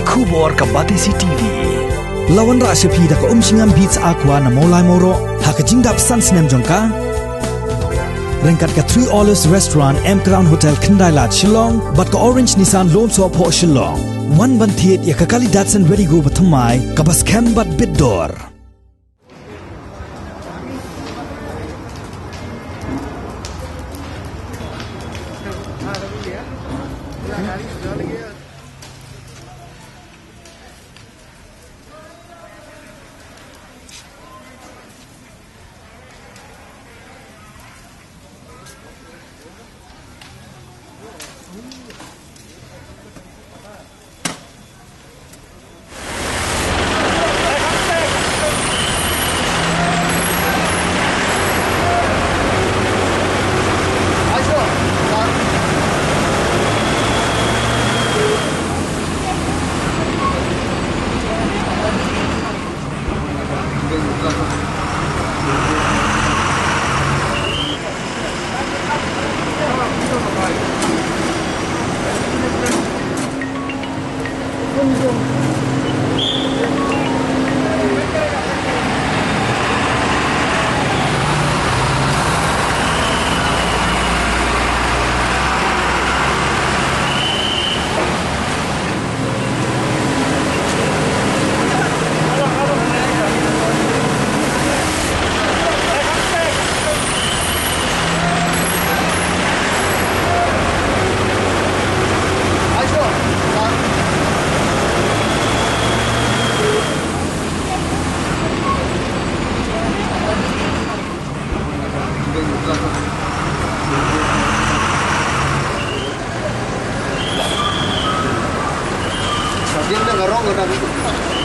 Kubor ka Batisi TV. Lawan ra sepi da ko singam beats aqua na molai moro hakajingdap sunsnem jongka rengkat ka 3 Olives Restaurant M Crown Hotel Kendailat Shillong bat ka Orange Nissan Loan So Po Shillong one ban thiet ya ka kali Datsun Ready Go bathamai ka bas cam bat bidor Dia nak ngarong orang itu.